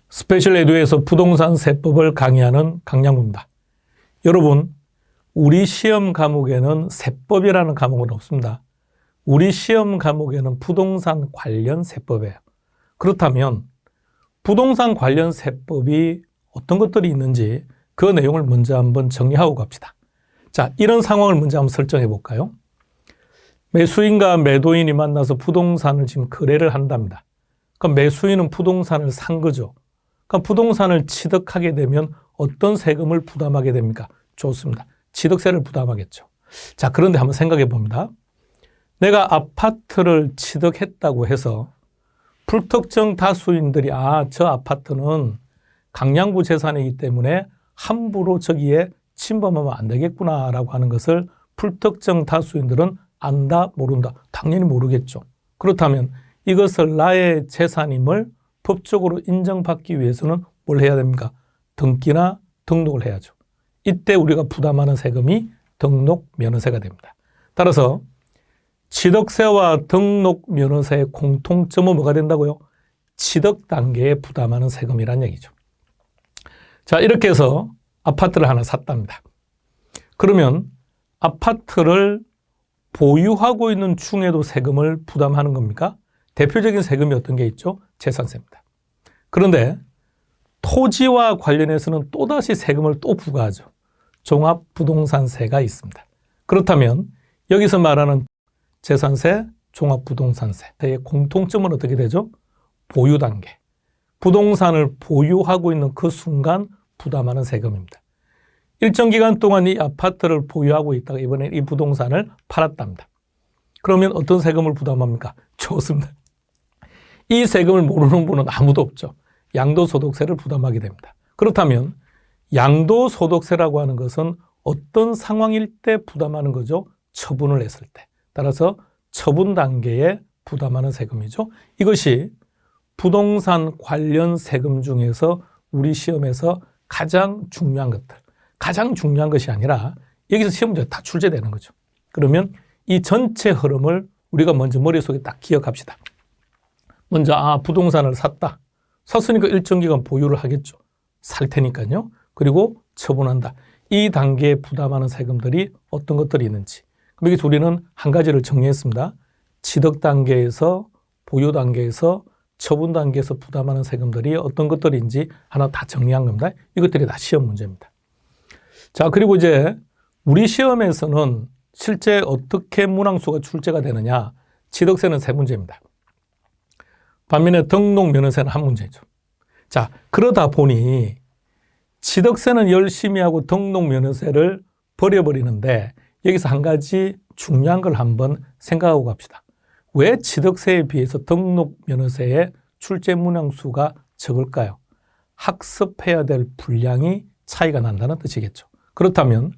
스페셜 에듀에서 부동산 세법을 강의하는 강량구입니다. 여러분, 우리 시험 과목에는 세법이라는 과목은 없습니다. 우리 시험 과목에는 부동산 관련 세법이에요. 그렇다면 부동산 관련 세법이 어떤 것들이 있는지 그 내용을 먼저 한번 정리하고 갑시다. 자, 이런 상황을 먼저 한번 설정해 볼까요? 매수인과 매도인이 만나서 부동산을 지금 거래를 한답니다. 그럼 매수인은 부동산을 산 거죠. 그럼 부동산을 취득하게 되면 어떤 세금을 부담하게 됩니까? 좋습니다. 취득세를 부담하겠죠. 자, 그런데 한번 생각해 봅니다. 내가 아파트를 취득했다고 해서 불특정 다수인들이 저 아파트는 강량구 재산이기 때문에 함부로 저기에 침범하면 안 되겠구나라고 하는 것을 불특정 다수인들은 안다, 모른다? 당연히 모르겠죠. 그렇다면 이것을 나의 재산임을 법적으로 인정받기 위해서는 뭘 해야 됩니까? 등기나 등록을 해야죠. 이때 우리가 부담하는 세금이 등록면허세가 됩니다. 따라서 취득세와 등록면허세의 공통점은 뭐가 된다고요? 취득 단계에 부담하는 세금이란 얘기죠. 자, 이렇게 해서 아파트를 하나 샀답니다. 그러면 아파트를 보유하고 있는 중에도 세금을 부담하는 겁니까? 대표적인 세금이 어떤 게 있죠? 재산세입니다. 그런데 토지와 관련해서는 또다시 세금을 또 부과하죠. 종합부동산세가 있습니다. 그렇다면 여기서 말하는 재산세, 종합부동산세의 공통점은 어떻게 되죠? 보유 단계. 부동산을 보유하고 있는 그 순간 부담하는 세금입니다. 일정 기간 동안 이 아파트를 보유하고 있다가 이번에 이 부동산을 팔았답니다. 그러면 어떤 세금을 부담합니까? 좋습니다. 이 세금을 모르는 분은 아무도 없죠. 양도소득세를 부담하게 됩니다. 그렇다면 양도소득세라고 하는 것은 어떤 상황일 때 부담하는 거죠? 처분을 했을 때. 따라서 처분 단계에 부담하는 세금이죠. 이것이 부동산 관련 세금 중에서 우리 시험에서 가장 중요한 것들. 가장 중요한 것이 아니라 여기서 시험 문제가 다 출제되는 거죠. 그러면 이 전체 흐름을 우리가 먼저 머릿속에 딱 기억합시다. 먼저 부동산을 샀다. 샀으니까 일정 기간 보유를 하겠죠. 살 테니까요. 그리고 처분한다. 이 단계에 부담하는 세금들이 어떤 것들이 있는지. 그럼 여기서 우리는 한 가지를 정리했습니다. 취득 단계에서 보유 단계에서 처분 단계에서 부담하는 세금들이 어떤 것들인지 하나 다 정리한 겁니다. 이것들이 다 시험 문제입니다. 자, 그리고 이제 우리 시험에서는 실제 어떻게 문항수가 출제가 되느냐. 취득세는 3문제입니다. 반면에 등록면허세는 1문제죠. 자, 그러다 보니 취득세는 열심히 하고 등록면허세를 버려버리는데 여기서 한 가지 중요한 걸 한번 생각하고 갑시다. 왜 취득세에 비해서 등록면허세의 출제 문항수가 적을까요? 학습해야 될 분량이 차이가 난다는 뜻이겠죠. 그렇다면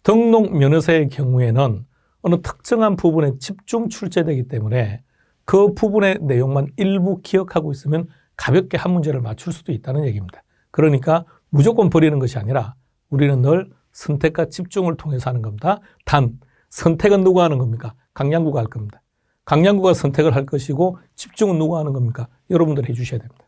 등록면허세의 경우에는 어느 특정한 부분에 집중 출제되기 때문에 그 부분의 내용만 일부 기억하고 있으면 가볍게 한 문제를 맞출 수도 있다는 얘기입니다. 그러니까 무조건 버리는 것이 아니라 우리는 늘 선택과 집중을 통해서 하는 겁니다. 단, 선택은 누가 하는 겁니까? 강량구가 할 겁니다. 강량구가 선택을 할 것이고 집중은 누가 하는 겁니까? 여러분들이 해주셔야 됩니다.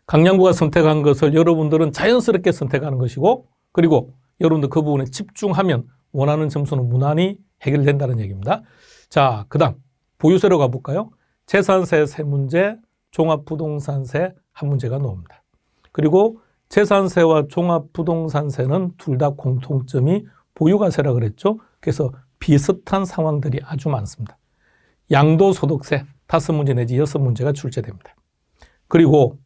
강량구가 선택한 것을 여러분들은 자연스럽게 선택하는 것이고 그리고 여러분들 그 부분에 집중하면 원하는 점수는 무난히 해결된다는 얘기입니다. 자, 그 다음 보유세로 가볼까요? 재산세 3문제, 종합부동산세 1문제가 나옵니다. 그리고 재산세와 종합부동산세는 둘 다 공통점이 보유가세라 그랬죠. 그래서 비슷한 상황들이 아주 많습니다. 양도소득세 5문제 내지 6문제가 출제됩니다. 그리고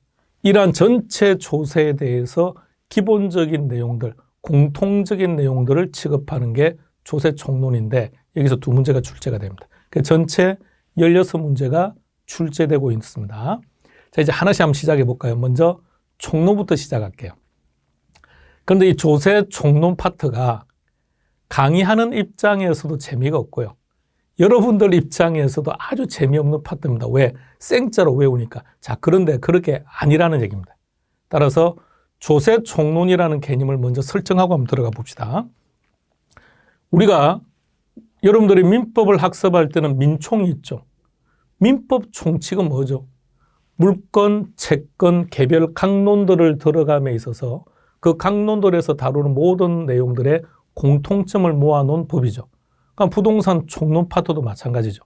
이러한 전체 조세에 대해서 기본적인 내용들, 공통적인 내용들을 취급하는 게 조세 총론인데 여기서 2문제가 출제가 됩니다. 전체 16문제가 출제되고 있습니다. 자, 이제 하나씩 한번 시작해 볼까요? 먼저 총론부터 시작할게요. 그런데 이 조세 총론 파트가 강의하는 입장에서도 재미가 없고요. 여러분들 입장에서도 아주 재미없는 파트입니다. 왜? 생짜로 외우니까. 자, 그런데 그렇게 아니라는 얘기입니다. 따라서 조세 총론이라는 개념을 먼저 설정하고 한번 들어가 봅시다. 우리가 여러분들이 민법을 학습할 때는 민총이 있죠. 민법 총칙은 뭐죠? 물건, 채권, 개별 강론들을 들어감에 있어서 그 강론들에서 다루는 모든 내용들의 공통점을 모아놓은 법이죠. 그러니까 부동산 총론 파트도 마찬가지죠.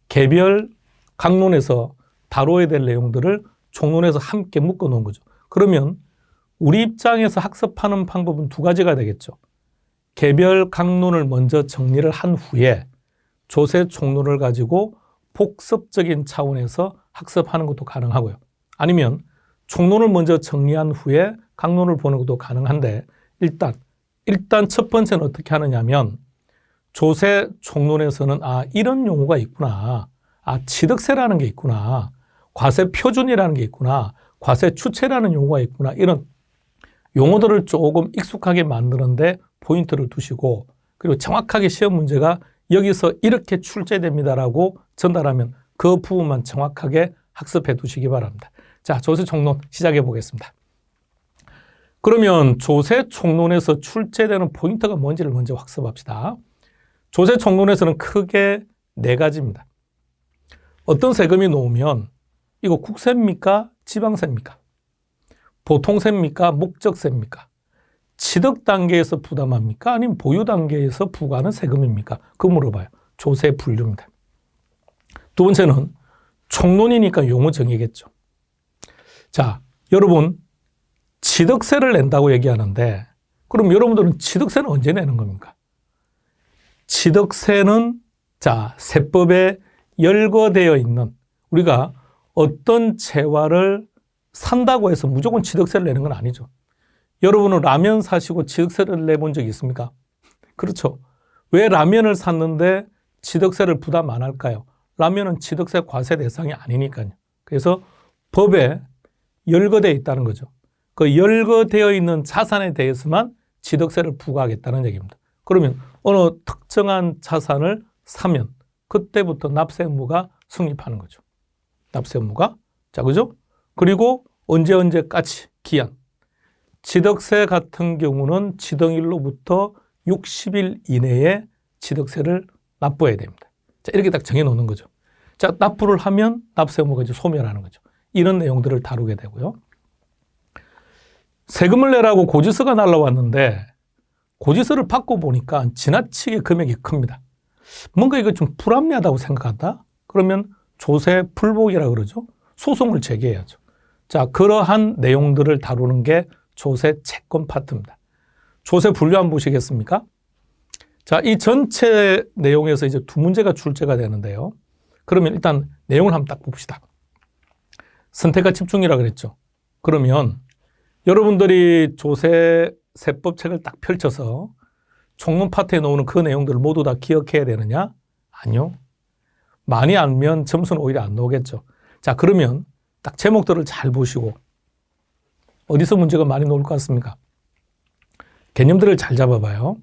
개별 강론에서 다뤄야 될 내용들을 총론에서 함께 묶어놓은 거죠. 그러면 우리 입장에서 학습하는 방법은 두 가지가 되겠죠. 개별 강론을 먼저 정리를 한 후에 조세 총론을 가지고 복습적인 차원에서 학습하는 것도 가능하고요. 아니면 총론을 먼저 정리한 후에 강론을 보는 것도 가능한데 일단 첫 번째는 어떻게 하느냐면 조세 총론에서는 이런 용어가 있구나. 취득세라는 게 있구나. 과세 표준이라는 게 있구나. 과세 추체라는 용어가 있구나. 이런 용어들을 조금 익숙하게 만드는데 포인트를 두시고 그리고 정확하게 시험 문제가 여기서 이렇게 출제됩니다라고 전달하면 그 부분만 정확하게 학습해 두시기 바랍니다. 자, 조세 총론 시작해 보겠습니다. 그러면 조세 총론에서 출제되는 포인트가 뭔지를 먼저 학습합시다. 조세 총론에서는 크게 네 가지입니다. 어떤 세금이 나오면 이거 국세입니까? 지방세입니까? 보통세입니까? 목적세입니까? 취득 단계에서 부담합니까? 아니면 보유 단계에서 부과하는 세금입니까? 그거 물어봐요. 조세 분류입니다. 두 번째는 총론이니까 용어 정의겠죠. 자, 여러분 취득세를 낸다고 얘기하는데 그럼 여러분들은 취득세는 언제 내는 겁니까? 취득세는 세법에 열거되어 있는 우리가 어떤 재화를 산다고 해서 무조건 취득세를 내는 건 아니죠. 여러분은 라면 사시고 취득세를 내본 적이 있습니까? 그렇죠. 왜 라면을 샀는데 취득세를 부담 안 할까요? 라면은 취득세 과세 대상이 아니니까요. 그래서 법에 열거되어 있다는 거죠. 그 열거되어 있는 자산에 대해서만 취득세를 부과하겠다는 얘기입니다. 그러면 어느 특정한 자산을 사면 그때부터 납세 의무가 성립하는 거죠. 납세 의무가. 그죠? 그리고 언제까지 기한. 취득세 같은 경우는 취득일로부터 60일 이내에 취득세를 납부해야 됩니다. 자, 이렇게 딱 정해 놓는 거죠. 자, 납부를 하면 납세 의무가 이제 소멸하는 거죠. 이런 내용들을 다루게 되고요. 세금을 내라고 고지서가 날라왔는데 고지서를 받고 보니까 지나치게 금액이 큽니다. 뭔가 이거 좀 불합리하다고 생각한다? 그러면 조세 불복이라고 그러죠. 소송을 제기해야죠. 자, 그러한 내용들을 다루는 게 조세 채권 파트입니다. 조세 분류 한번 보시겠습니까? 자, 이 전체 내용에서 이제 두 문제가 출제가 되는데요. 그러면 일단 내용을 한번 딱 봅시다. 선택과 집중이라 그랬죠. 그러면 여러분들이 조세 세법책을 딱 펼쳐서 총론 파트에 나오는 그 내용들을 모두 다 기억해야 되느냐? 아니요. 많이 알면 점수는 오히려 안 나오겠죠. 자, 그러면 딱 제목들을 잘 보시고 어디서 문제가 많이 나올 것 같습니까? 개념들을 잘 잡아봐요.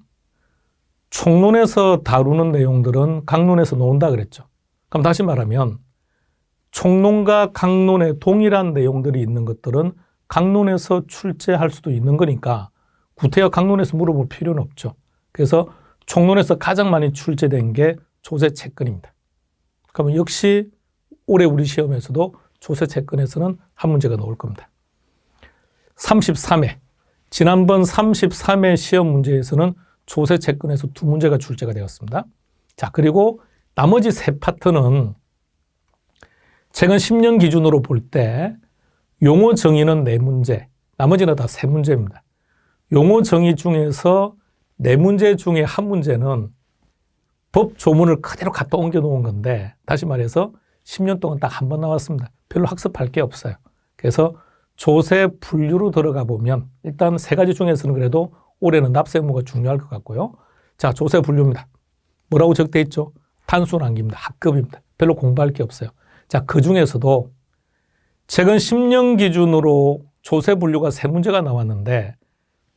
총론에서 다루는 내용들은 강론에서 나온다 그랬죠. 그럼 다시 말하면 총론과 강론에 동일한 내용들이 있는 것들은 강론에서 출제할 수도 있는 거니까 구태여 강론에서 물어볼 필요는 없죠. 그래서 총론에서 가장 많이 출제된 게 조세 채권입니다. 그러면 역시 올해 우리 시험에서도 조세 채권에서는 한 문제가 나올 겁니다. 33회. 지난번 33회 시험 문제에서는 조세 채권에서 두 문제가 출제가 되었습니다. 자, 그리고 나머지 세 파트는 최근 10년 기준으로 볼 때 용어 정의는 4문제, 나머지는 다 3문제입니다. 용어 정의 중에서 4문제 중에 한 문제는 법 조문을 그대로 갖다 옮겨 놓은 건데 다시 말해서 10년 동안 딱 한 번 나왔습니다. 별로 학습할 게 없어요. 그래서 조세 분류로 들어가 보면 일단 세 가지 중에서는 그래도 올해는 납세 의무가 중요할 것 같고요. 자, 조세 분류입니다. 뭐라고 적돼 있죠? 단순한기입니다. 학급입니다. 별로 공부할 게 없어요. 자, 그 중에서도 최근 10년 기준으로 조세 분류가 3문제가 나왔는데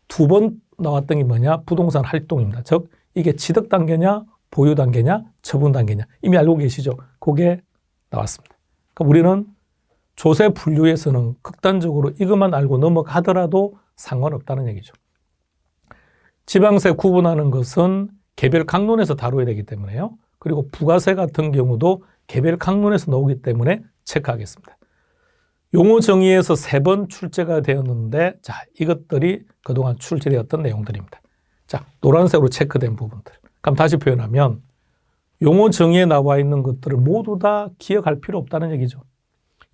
2번 나왔던 게 뭐냐? 부동산 활동입니다. 즉 이게 취득 단계냐, 보유 단계냐, 처분 단계냐. 이미 알고 계시죠? 그게 나왔습니다. 그러니까 우리는 조세 분류에서는 극단적으로 이것만 알고 넘어가더라도 상관없다는 얘기죠. 지방세 구분하는 것은 개별 강론에서 다뤄야 되기 때문에요. 그리고 부가세 같은 경우도 개별 강론에서 나오기 때문에 체크하겠습니다. 용어 정의에서 3번 출제가 되었는데, 자, 이것들이 그동안 출제되었던 내용들입니다. 자, 노란색으로 체크된 부분들. 그럼 다시 표현하면 용어 정의에 나와 있는 것들을 모두 다 기억할 필요 없다는 얘기죠.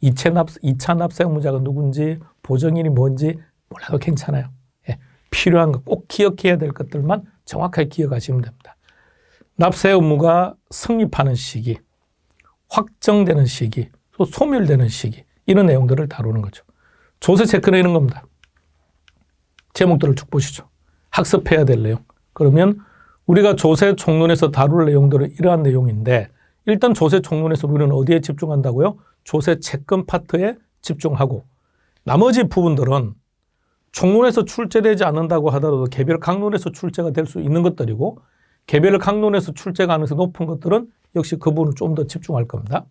2차 납세형 문자가 누군지, 보정인이 뭔지 몰라도 괜찮아요. 예, 필요한 거 꼭 기억해야 될 것들만 정확하게 기억하시면 됩니다. 납세 의무가 성립하는 시기, 확정되는 시기, 또 소멸되는 시기, 이런 내용들을 다루는 거죠. 조세 체크는 이런 겁니다. 제목들을 쭉 보시죠. 학습해야 될 내용. 그러면 우리가 조세 총론에서 다룰 내용들은 이러한 내용인데, 일단 조세 총론에서 우리는 어디에 집중한다고요? 조세 채권 파트에 집중하고, 나머지 부분들은 총론에서 출제되지 않는다고 하더라도 개별 강론에서 출제가 될 수 있는 것들이고, 개별 강론에서 출제 가능성이 높은 것들은 역시 그 부분을 좀 더 집중할 겁니다.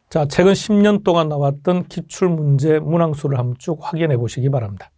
자, 최근 10년 동안 나왔던 기출문제 문항수를 한번 쭉 확인해 보시기 바랍니다.